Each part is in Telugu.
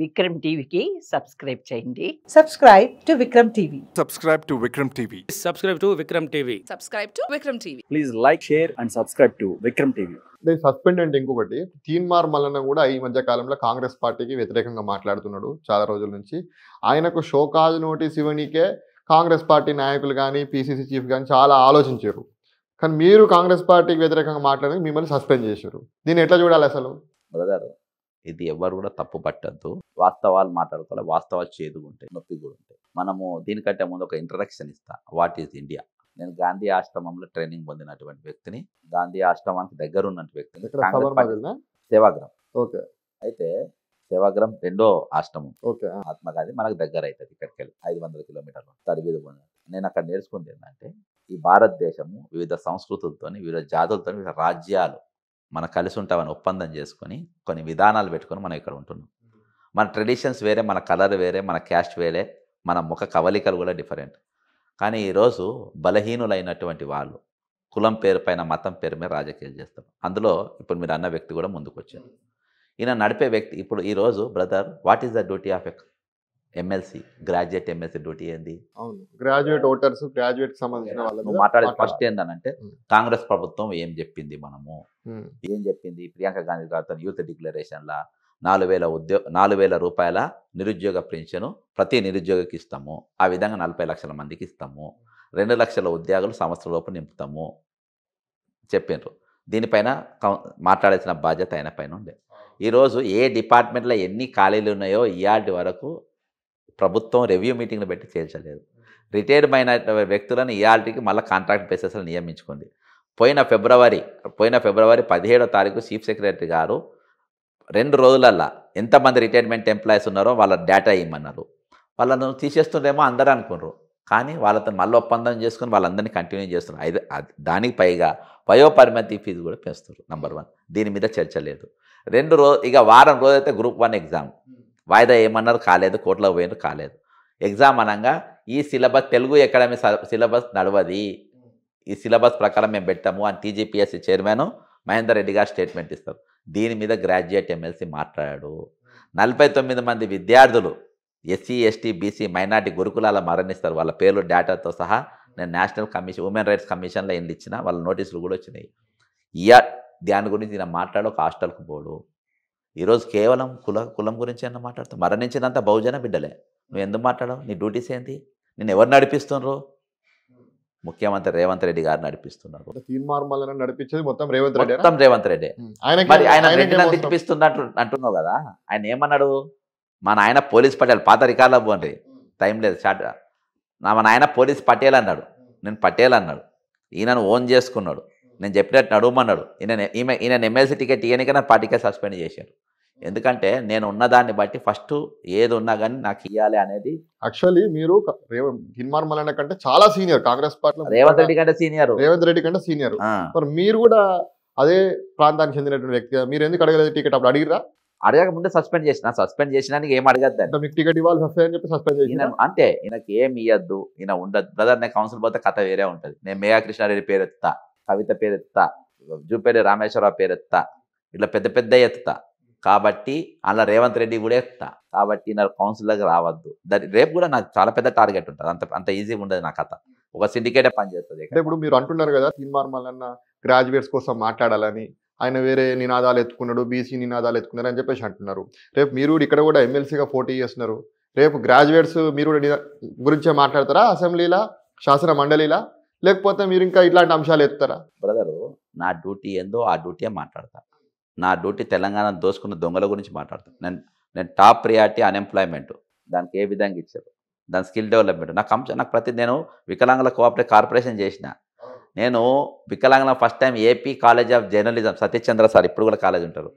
విక్రమ్ టీవీకి సబ్స్క్రైబ్ చేయండి. Subscribe to Vikram TV. Subscribe to Vikram TV. Subscribe to Vikram TV. Subscribe to Vikram TV. Please like, share and subscribe to Vikram TV. Suspend అంటే ఇంకొకటి తీన్మార్ మల్లన్న కూడా ఈ మధ్య కాలంలో కాంగ్రెస్ పార్టీకి వ్యతిరేకంగా మాట్లాడుతున్నాడు చాలా రోజుల నుంచి. ఆయనకు షోకాజ్ నోటీస్ ఇవ్వనీకే కాంగ్రెస్ పార్టీ నాయకులు కానీ పిసిసి చీఫ్ కానీ చాలా ఆలోచించారు. కానీ మీరు కాంగ్రెస్ పార్టీకి వ్యతిరేకంగా మాట్లాడి మిమ్మల్ని సస్పెండ్ చేశారు. దీన్ని ఎట్లా చూడాలి అసలు? బ్రదర్, ఇది ఎవరు కూడా తప్పు పట్టద్దు. వాస్తవాలు మాట్లాడుకోవాలి, వాస్తవాలు చేదుగుంటాయి, నొప్పి కూడా ఉంటాయి. మనము దీనికంటే ముందు ఒక ఇంట్రడక్షన్ ఇస్తా. What is India? నేను గాంధీ ఆశ్రమంలో ట్రైనింగ్ పొందినటువంటి వ్యక్తిని, గాంధీ ఆశ్రమానికి దగ్గర ఉన్నటువంటి వ్యక్తిని. సేవాగ్రం. ఓకే. అయితే సేవాగ్రం రెండో ఆశ్రమం. ఓకే. ఆత్మగాంధీ మనకు దగ్గర అవుతుంది. ఇక్కడికి వెళ్ళి 500 కిలోమీటర్లు తడిబీదు పొంది. నేను అక్కడ నేర్చుకుంది ఏంటంటే, ఈ భారతదేశము వివిధ సంస్కృతులతో, వివిధ జాతులతో, వివిధ రాజ్యాలు మనం కలిసి ఉంటామని ఒప్పందం చేసుకొని కొన్ని విధానాలు పెట్టుకొని మనం ఇక్కడ ఉంటున్నాం. మన ట్రెడిషన్స్ వేరే, మన కలర్ వేరే, మన క్యాస్ట్ వేరే, మన ముఖ కవలికలు కూడా డిఫరెంట్. కానీ ఈరోజు బలహీనులైనటువంటి వాళ్ళు కులం పేరు పైన, మతం పేరు మీద రాజకీయాలు చేస్తారు. అందులో ఇప్పుడు మీరు అన్న వ్యక్తి కూడా ముందుకు వచ్చారు. ఈయన నడిపే వ్యక్తి ఇప్పుడు ఈరోజు brother, what is the duty of MLC, graduate MLC duty ఏంది? అవును, గ్రాడ్యుయేట్ ఓటర్స్, గ్రాడ్యుయేట్ సంబంధించిన వాళ్ళు నువ్వు మాట్లాడేది ఫస్ట్ ఏందనంటే, కాంగ్రెస్ ప్రభుత్వం ఏం చెప్పింది, మనము ఏం చెప్పింది? ప్రియాంక గాంధీ గారితో యూత్ డిక్లరేషన్లా 4,000 రూపాయల నిరుద్యోగ పెన్షన్ ప్రతి నిరుద్యోగికి ఇస్తాము. ఆ విధంగా 40 లక్షల మందికి ఇస్తాము. 2 లక్షల ఉద్యోగాలు సంవత్సరంలోపు నింపుతాము చెప్పిండ్రు. దీనిపైన మాట్లాడాల్సిన బాధ్యత ఆయన పైన ఉండే. ఈరోజు ఏ డిపార్ట్మెంట్లో ఎన్ని ఖాళీలు ఉన్నాయో ఇయాటి వరకు ప్రభుత్వం రివ్యూ మీటింగ్లు పెట్టి తేల్చలేదు. రిటైర్డ్ అయిన వ్యక్తులను ఇయాల్టీకి మళ్ళీ కాంట్రాక్ట్ బేసిస్లో నియమించుకుంది. పోయిన ఫిబ్రవరి 17వ తారీఖు చీఫ్ సెక్రటరీ గారు 2 రోజులల్లా ఎంతమంది రిటైర్మెంట్ ఎంప్లాయీస్ ఉన్నారో వాళ్ళ డేటా ఇవ్వమన్నారు. వాళ్ళను తీసేస్తుండేమో అందరూ అనుకున్నారు. కానీ వాళ్ళతో మళ్ళీ ఒప్పందం చేసుకుని వాళ్ళందరినీ కంటిన్యూ చేస్తున్నారు. దానికి పైగా వయోపరిమితి ఫీజు కూడా పెంచుతారు. నంబర్ 1. దీని మీద చర్చ లేదు. ఇక వారం రోజైతే గ్రూప్ 1 ఎగ్జామ్ వాయిదా ఏమన్నారు, కాలేదు. కోర్టులో పోయినారు, కాలేదు. ఎగ్జామ్ అనగా ఈ సిలబస్, తెలుగు అకాడమీ సిలబస్ నడవది, ఈ సిలబస్ ప్రకారం మేము పెట్టాము అని టీజీపీఎస్సీ చైర్మన్ మహేందర్ రెడ్డి గారు స్టేట్మెంట్ ఇస్తారు. దీని మీద గ్రాడ్యుయేట్ ఎమ్మెల్సీ మాట్లాడాడు. 49 మంది విద్యార్థులు ఎస్సీ, ఎస్టీ, బీసీ, మైనార్టీ గురుకులాల మరణిస్తారు. వాళ్ళ పేర్లు డేటాతో సహా నేను నేషనల్ కమిషన్, ఉమెన్ రైట్స్ కమిషన్లో ఎన్ని ఇచ్చిన వాళ్ళ నోటీసులు కూడా వచ్చినాయి. దాని గురించి నేను మాట్లాడు, ఒక హాస్టల్కి పోడు. ఈరోజు కేవలం కులం గురించి అన్న మాట్లాడుతావు. మరణించినంత బహుజన బిడ్డలే. నువ్వు ఎందుకు మాట్లాడవు? నీ డ్యూటీస్ ఏంటి? నేను ఎవరు నడిపిస్తున్నారు? ముఖ్యమంత్రి రేవంత్ రెడ్డి గారు నడిపిస్తున్నారు. తీన్మార్ మల్లన్న నడిపించేది మొత్తం రేవంత్ రెడ్డి. మరి ఆయన రెడ్డిని నడిపిస్తున్నట్టు అంటున్నావు కదా. ఆయన ఏమన్నాడు? మా నాయన పోలీస్ పటేల్, పాత రికార్డులో పోండి, టైం లేదు షార్ట్. మా నాయన పోలీస్ పటేల్ అన్నాడు, నేను పటేల్ అన్నాడు. ఈయనను ఓన్ చేసుకున్నాడు, నేను చెప్పినట్టు నడుమన్నాడు. ఈయన ఎమ్మెల్సీ టికెట్ ఇయ్యనికే నా పార్టీకే సస్పెండ్ చేశారు. ఎందుకంటే నేను ఉన్నదాన్ని బట్టి ఫస్ట్ ఏది ఉన్నా కానీ నాకు ఇవ్వాలి అనేది. యాక్చువల్లీ మీరు తీన్మార్ మల్లన్న కంటే చాలా సీనియర్ కాంగ్రెస్ పార్టీలో. రేవంత్ రెడ్డి కంటే సీనియర్. మరి మీరు కూడా అదే ప్రాంతానికి చెందినటువంటి వ్యక్తి, మీరు ఎందుకు అడగలేదు టికెట్? అప్పుడు అడిగిరా? అడగక ముందే సస్పెండ్ చేసినానికి ఏం అడగద్దు. మీకు టికెట్ ఇవ్వాలి అని చెప్పి సస్పెండ్ చేసిన అంటే ఈయనకి ఏమి ఇవ్వద్దు, ఈయన ఉండదు. బ్రదర్, నేను కౌన్సిల్ పోతే కథ వేరే ఉంటుంది. నేను మేఘా కృష్ణారెడ్డి పేరు ఎత్తుతా, కవిత పేరు ఎత్తుతా, జూపేడి రామేశ్వరరావు పేరు ఎత్తుతా, ఇట్లా పెద్ద పెద్ద ఎత్తుతా. కాబట్టి అలా రేవంత్ రెడ్డి కూడా ఎత్తుతా. కాబట్టి నా కౌన్సిలర్కి రావద్దు. రేపు కూడా నాకు చాలా పెద్ద టార్గెట్ ఉంటుంది. అంత ఈజీగా ఉండదు నా కథ. ఒక సిండికేటే పనిచేస్తుంది. ఇప్పుడు మీరు అంటున్నారు కదా తీన్మార్ మల్లన్న గ్రాడ్యుయేట్స్ కోసం మాట్లాడాలని, ఆయన వేరే నినాదాలు ఎత్తుకున్నాడు, బీసీ నినాదాలు ఎత్తుకున్నారు అని చెప్పేసి అంటున్నారు. రేపు మీరు ఇక్కడ కూడా ఎమ్మెల్సీగా పోటీ చేస్తున్నారు. రేపు గ్రాడ్యుయేట్స్ మీరు కూడా గురించే మాట్లాడతారా అసెంబ్లీలా, శాసన మండలిలా? లేకపోతే మీరు ఇంకా ఇట్లాంటి అంశాలు ఎత్తుతారా? బ్రదరు, నా డ్యూటీ ఏందో ఆ డ్యూటీయే మాట్లాడతా. నా డ్యూటీ తెలంగాణ దోసుకున్న దొంగల గురించి మాట్లాడతాను. నేను టాప్ ప్రియారిటీ అన్ఎంప్లాయ్మెంట్, దానికి ఏ విధంగా ఇచ్చారు, దాని స్కిల్ డెవలప్మెంట్ నాకు నేను వికలాంగుల కోఆపరేటివ్ కార్పొరేషన్ చేసిన. నేను వికలాంగుల first time AP college of journalism, Satish Chandra sir ఇప్పుడు కూడా కాలేజ్ ఉంటారు,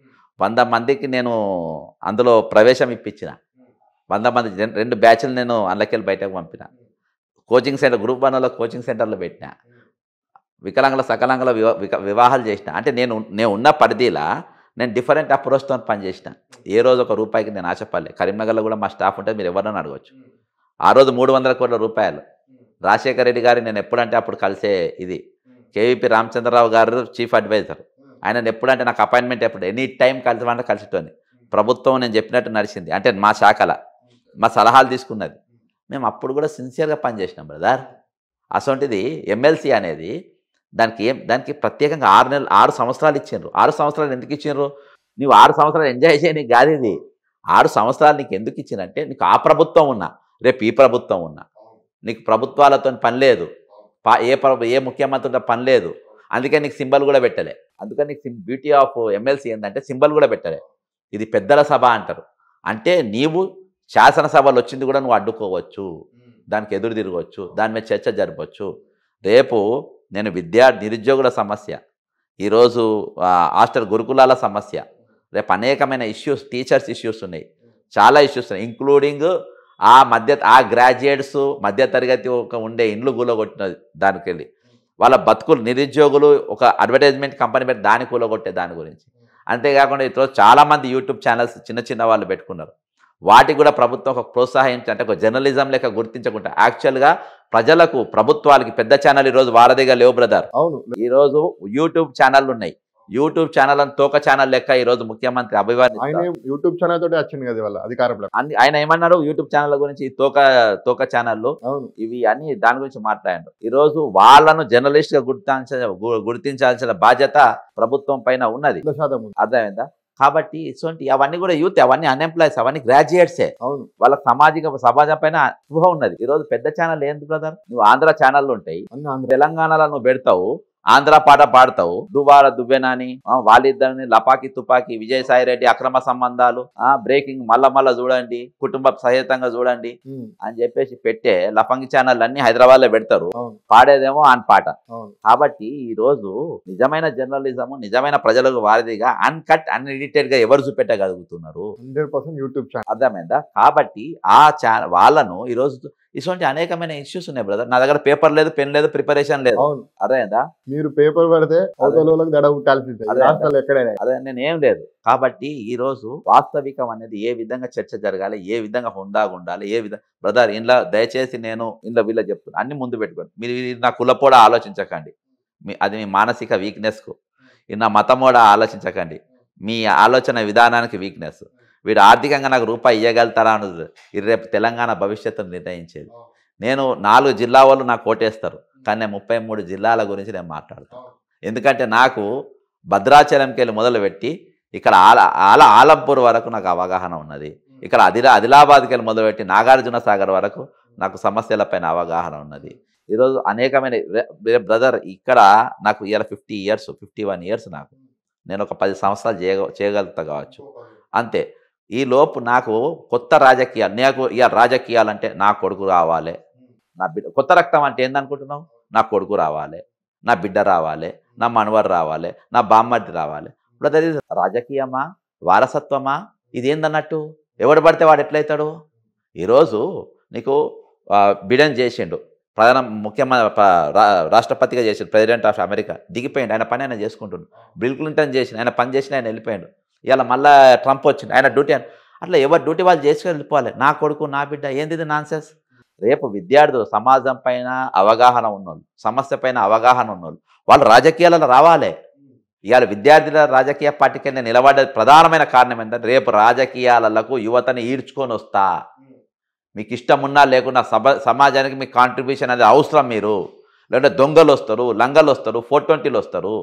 100 మందికి నేను అందులో ప్రవేశం ఇప్పించిన. 100 మంది 2 బ్యాచ్లు నేను అందులోకెళ్ళి బయటకు పంపిన. కోచింగ్ సెంటర్, గ్రూప్ 1లో కోచింగ్ సెంటర్లో పెట్టిన. వికలాంగుల సకలాంగుల వివాహాలు చేసిన. అంటే నేను ఉన్న పరిధిలా నేను డిఫరెంట్ అప్రోచ్తో పనిచేసిన. ఏ రోజు ఒక రూపాయికి నేను ఆశపడలే. కరీంనగర్లో కూడా మా స్టాఫ్ ఉంటే మీరు ఎవరైనా అడగవచ్చు. ఆ రోజు 300 కోట్ల రూపాయలు రాజశేఖర రెడ్డి గారు నేను ఎప్పుడంటే అప్పుడు కలిసే ఇది. కేవీపీ రామచంద్రరావు గారు చీఫ్ అడ్వైజర్. ఆయన ఎప్పుడంటే నాకు అపాయింట్మెంట్ ఎప్పుడు ఎనీ టైం కలిసి కలిసిటోని ప్రభుత్వం నేను చెప్పినట్టు నడిచింది, అంటే మా శాఖల మా సలహాలు తీసుకున్నది. మేము అప్పుడు కూడా సిన్సియర్గా పనిచేసినాం బ్రదర్. అసొంటిది ఎమ్మెల్సీ అనేది దానికి ప్రత్యేకంగా 6 సంవత్సరాలు ఇచ్చిండ్రు. 6 సంవత్సరాలు ఎందుకు ఇచ్చిండ్రు? నువ్వు 6 సంవత్సరాలు ఎంజాయ్ చేయని కాదు ఇది. 6 సంవత్సరాలు నీకు ఎందుకు ఇచ్చిందంటే, నీకు ఆ ప్రభుత్వం ఉన్నా రేపు ఈ ప్రభుత్వం ఉన్నా నీకు ప్రభుత్వాలతో పని లేదు, ఏ ముఖ్యమంత్రితో పని లేదు. అందుకే నీకు సింబల్ కూడా పెట్టలే. అందుకని నీకు బ్యూటీ ఆఫ్ ఎమ్మెల్సీ ఏంటంటే సింబల్ కూడా పెట్టలే. ఇది పెద్దల సభ అంటారు. అంటే నీవు శాసనసభలు వచ్చింది కూడా నువ్వు అడ్డుకోవచ్చు, దానికి ఎదురు తిరగవచ్చు, దాని మీద చర్చ జరపవచ్చు. రేపు నేను నిరుద్యోగుల సమస్య, ఈరోజు హాస్టల్ గురుకులాల సమస్య, రేపు అనేకమైన ఇష్యూస్, టీచర్స్ ఇష్యూస్ ఉన్నాయి, చాలా ఇష్యూస్ ఉన్నాయి. ఇంక్లూడింగ్ ఆ గ్రాడ్యుయేట్స్ మధ్యతరగతి ఉండే ఇండ్లు కూలగొట్టిన దానికి వెళ్ళి వాళ్ళ బతుకులు, నిరుద్యోగులు ఒక అడ్వర్టైజ్మెంట్ కంపెనీ పెట్టి దాన్ని కూలగొట్టే దాని గురించి. అంతేకాకుండా ఈరోజు చాలామంది యూట్యూబ్ ఛానల్స్ చిన్న వాళ్ళు పెట్టుకున్నారు. వాటికి కూడా ప్రభుత్వం ఒక ప్రోత్సహించి, అంటే ఒక జర్నలిజం లెక్క గుర్తించకుండా యాక్చువల్గా ప్రజలకు, ప్రభుత్వాలకి పెద్ద ఛానల్ ఈరోజు వారధిగా లేవు బ్రదర్. అవును, ఈరోజు యూట్యూబ్ ఛానళ్ళు ఉన్నాయి. యూట్యూబ్ ఛానల్ అని తోక ఛానల్ లెక్క ఈరోజు ముఖ్యమంత్రి అభివర్ణిస్తారు. యూట్యూబ్ ఛానల్ తోటి వచ్చింది కదా వాళ్ళ అధికారంలో. ఆయన ఏమన్నారు, యూట్యూబ్ ఛానల్ గురించి తోక ఛానళ్ళు ఇవి అని దాని గురించి మాట్లాడారు. ఈరోజు వాళ్ళను జర్నలిస్ట్ గా గుర్తించాల్సిన బాధ్యత ప్రభుత్వం పైన ఉన్నది. అర్థమైందా? కాబట్టి ఇటువంటి అవన్నీ కూడా యూత్, అవన్నీ అన్ఎంప్లాయ్స్, అవన్నీ గ్రాడ్యుయేట్సే. వాళ్ళకి సమాజం పైన స్పృహ ఉన్నది. ఈరోజు పెద్ద ఛానల్ ఏంటి బ్రదర్? నువ్వు ఆంధ్ర ఛానళ్ళు ఉంటాయి, తెలంగాణలో నువ్వు పెడతావు, ఆంధ్ర పాట పాడతావు, దువ్వార దువ్వెనాని, వాళ్ళిద్దరిని లపాకి తుపాకి, విజయసాయి రెడ్డి అక్రమ సంబంధాలు, బ్రేకింగ్ మళ్ళా చూడండి, కుటుంబ సహితంగా చూడండి అని చెప్పేసి పెట్టే లఫంగి ఛానల్ అన్ని హైదరాబాద్ లో పెడతారు, పాడేదేమో ఆన్ పాట. కాబట్టి ఈ రోజు నిజమైన జర్నలిజం, నిజమైన ప్రజలకు వారిదిగా అన్కట్ అన్ఎడిటెడ్ గా ఎవరు చూపెట్టగలుగుతున్నారు? 100% యూట్యూబ్ ఛానల్. అర్థమైందా? కాబట్టి వాళ్ళను ఈరోజు ఇటువంటి అనేకమైన ఇష్యూస్ ఉన్నాయి బ్రదర్. నా దగ్గర పేపర్ లేదు, పెన్ లేదు, ప్రిపరేషన్ లేదు. అర్థమైందా? మీరు పేపర్ పడితే అదే నేను ఏం లేదు. కాబట్టి ఈ రోజు వాస్తవికం అనేది ఏ విధంగా చర్చ జరగాలి, ఏ విధంగా హుందాగా ఉండాలి, ఏ విధంగా బ్రదర్ ఇంట్లో దయచేసి నేను ఇంట్లో వీళ్ళ చెప్తున్నా, అన్ని ముందు పెట్టుకోండి. మీరు నా కులపోడా ఆలోచించకండి, అది మీ మానసిక వీక్నెస్కు. నా మతమోడా ఆలోచించకండి, మీ ఆలోచన విధానానికి వీక్నెస్. వీడు ఆర్థికంగా నాకు రూపాయి ఇవ్వగలుగుతారా అన్నది ఇది రేపు తెలంగాణ భవిష్యత్తును నిర్ణయించేది. నేను 4 జిల్లా వాళ్ళు నాకు ఓటేస్తారు, కానీ నేను 33 జిల్లాల గురించి నేను మాట్లాడతాను. ఎందుకంటే నాకు భద్రాచలంకి వెళ్ళి మొదలుపెట్టి ఇక్కడ ఆలంపూర్ వరకు నాకు అవగాహన ఉన్నది. ఇక్కడ ఆదిలాబాద్కి వెళ్ళి మొదలుపెట్టి నాగార్జున సాగర్ వరకు నాకు సమస్యలపైన అవగాహన ఉన్నది. ఈరోజు అనేకమైన బ్రదర్ ఇక్కడ నాకు ఇవాళ 51 ఇయర్స్ నాకు, నేను ఒక 10 సంవత్సరాలు చేయగలుగుతా కావచ్చు అంతే. ఈ లోపు నాకు కొత్త రాజకీయాలు, నాకు ఇక రాజకీయాలంటే నా కొడుకు రావాలి, నా బిడ్డ, కొత్త రక్తం అంటే ఏందనుకుంటున్నావు? నా కొడుకు రావాలి, నా బిడ్డ రావాలి, నా మనవరు రావాలి, నా బామ్మర్ది రావాలి. బ్రదర్ ఇది రాజకీయమా, వారసత్వమా? ఇది ఏందన్నట్టు? ఎవడు పడితే వాడు ఎట్లయితాడు? ఈరోజు నీకు బిడెన్ చేసిండు, ముఖ్యమంత్రి రాష్ట్రపతిగా చేసిండు, ప్రెసిడెంట్ ఆఫ్ అమెరికా దిగిపోయిండు, ఆయన పని ఆయన చేసుకుంటుండు. బిల్ క్లింటన్ చేసిండు, ఆయన పని చేసిన ఆయన వెళ్ళిపోయాడు. ఇలా మళ్ళీ ట్రంప్ వచ్చిండు, ఆయన డ్యూటీ అట్లా ఎవరు డ్యూటీ వాళ్ళు చేసుకుని వెళ్ళిపోవాలి. నా కొడుకు, నా బిడ్డ, ఏంది నాన్సెన్స్? రేపు విద్యార్థులు, సమాజం పైన అవగాహన ఉన్నోళ్ళు, సమస్య పైన అవగాహన ఉన్నోళ్ళు వాళ్ళు రాజకీయాలలో రావాలి. ఇవాళ విద్యార్థుల రాజకీయ పార్టీకి నేను నిలబడే ప్రధానమైన కారణం ఏంటంటే, రేపు రాజకీయాలకు యువతని ఈడ్చుకొని వస్తా. మీకు ఇష్టం ఉన్నా లేకున్నా సమాజానికి మీ కాంట్రిబ్యూషన్ అనేది అవసరం. మీరు లేదంటే దొంగలు వస్తారు, లంగలు వస్తారు, 420లు వస్తారు.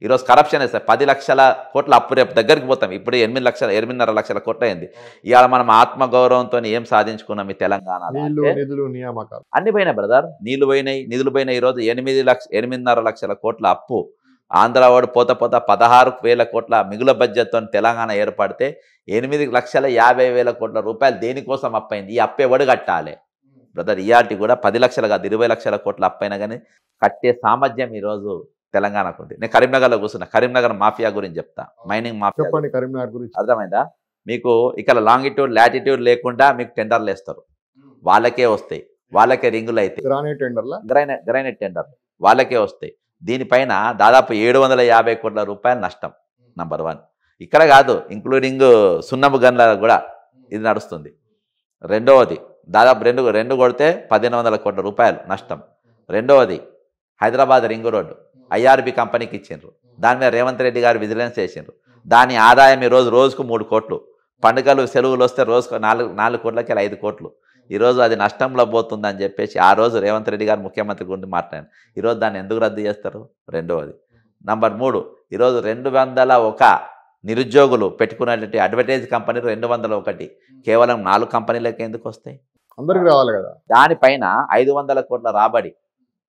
ఈరోజు కరప్షన్ వేస్తారు, 10 లక్షల కోట్ల అప్పు రేపు దగ్గరికి పోతాం. ఇప్పుడు 8.5 లక్షల కోట్ల అయింది. ఇవాళ మనం ఆత్మగౌరవంతో ఏం సాధించుకున్నాం ఈ తెలంగాణలో? అన్ని పోయినాయి బ్రదర్, నీళ్లు పోయినాయి, నిధులు పోయినాయి. ఈరోజు 8.5 లక్షల కోట్ల అప్పు. ఆంధ్ర వాడు పోత 16,000 కోట్ల మిగుల బడ్జెట్తో తెలంగాణ ఏర్పడితే 8,50,000 కోట్ల రూపాయలు దేనికోసం అప్పైంది? ఈ అప్పు ఎవడు కట్టాలి బ్రదర్? ఇయాటి కూడా 10 లక్షలు కాదు, 20 లక్షల కోట్ల అప్పైనా కానీ కట్టే సామర్థ్యం ఈరోజు తెలంగాణకు ఉంది. నేను కరీంనగర్లో కూర్చున్నా, కరీంనగర్ మాఫియా గురించి చెప్తా, మైనింగ్ మాఫియా. కరీంనగర్ గురించి అర్థమైందా మీకు? ఇక్కడ లాంగిట్యూడ్ లాటిట్యూడ్ లేకుండా మీకు టెండర్లు వేస్తారు, వాళ్ళకే వస్తాయి, వాళ్ళకే రింగులు అవుతాయి, గ్రైనైట్ టెండర్లు వాళ్ళకే వస్తాయి. దీనిపైన దాదాపు 750 కోట్ల రూపాయలు నష్టం. నంబర్ 1 ఇక్కడ కాదు, ఇంక్లూడింగ్ సున్నపు గన్ల కూడా ఇది నడుస్తుంది. రెండవది దాదాపు రెండు కొడితే 1,500 కోట్ల రూపాయలు నష్టం. రెండవది హైదరాబాద్ రింగ్ రోడ్డు IRB కంపెనీకి ఇచ్చిండ్రు, దాని మీద రేవంత్ రెడ్డి గారు విజిలెన్స్ చేసిండ్రు. దాని ఆదాయం ఈరోజు రోజుకు 3 కోట్లు. పండుగలు సెలవులు వస్తే రోజుకు 4 కోట్లకి 5 కోట్లు. ఈరోజు అది నష్టంలో పోతుందని చెప్పేసి ఆ రోజు రేవంత్ రెడ్డి గారు ముఖ్యమంత్రి గురించి మాట్లాడారు. ఈరోజు దాన్ని ఎందుకు రద్దు చేస్తారు? రెండవది. నంబర్ 3, ఈరోజు 201 నిరుద్యోగులు పెట్టుకున్నటువంటి అడ్వర్టైజ్ కంపెనీలు 201 కేవలం 4 కంపెనీలకి ఎందుకు వస్తాయి? అందరికి రావాలి కదా. దానిపైన 500 కోట్ల రాబడి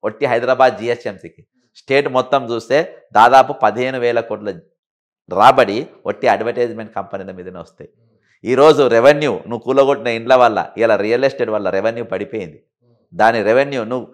ఒట్టి హైదరాబాద్ జిహెచ్ఎంసీకి. స్టేట్ మొత్తం చూస్తే దాదాపు 15,000 కోట్ల రాబడి ఒట్టి అడ్వర్టైజ్మెంట్ కంపెనీల మీదనే వస్తాయి. ఈరోజు రెవెన్యూ నువ్వు కూలగొట్టిన ఇండ్ల వల్ల ఇలా రియల్ ఎస్టేట్ వల్ల రెవెన్యూ పడిపోయింది. దాని రెవెన్యూ నువ్వు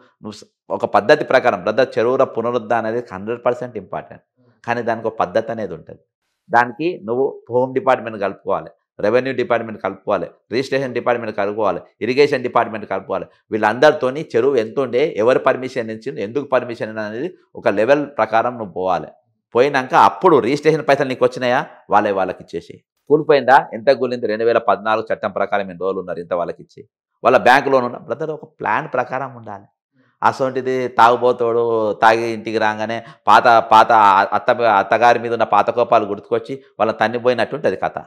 ఒక పద్ధతి ప్రకారం బ్రదర్ చెరువుల పునరుద్ధరణ అనేది 100% ఇంపార్టెంట్. కానీ దానికి ఒక పద్ధతి అనేది ఉంటుంది. దానికి నువ్వు హోమ్ డిపార్ట్మెంట్ కలుపుకోవాలి, రెవెన్యూ డిపార్ట్మెంట్ కలుపుకోవాలి, రిజిస్ట్రేషన్ డిపార్ట్మెంట్ కలుపుకోవాలి, ఇరిగేషన్ డిపార్ట్మెంట్ కలుపుకోవాలి. వీళ్ళందరితోని చెరువు ఎంత ఉండే, ఎవరు పర్మిషన్ ఇచ్చింది, ఎందుకు పర్మిషన్ అనేది ఒక లెవెల్ ప్రకారం నువ్వు పోవాలి. పోయినాక అప్పుడు రిజిస్ట్రేషన్ పైసలు నీకు వచ్చినాయా వాళ్ళకి ఇచ్చేసి. కూలిపోయిందా, ఎంత కూలింది, 2014 చట్టం ప్రకారం ఎన్ని రోజులు ఉన్నారు ఇంత వాళ్ళకి ఇచ్చి. వాళ్ళ బ్యాంకు లోన్ ఉన్న బ్రదర్ ఒక ప్లాన్ ప్రకారం ఉండాలి. అసొంటిది తాగుబోతోడు తాగి ఇంటికి రాగానే పాత అత్తగారి మీద ఉన్న పాత కోపాలు గుర్తుకొచ్చి వాళ్ళని తన్నిపోయినట్టు ఉంటుంది కథ.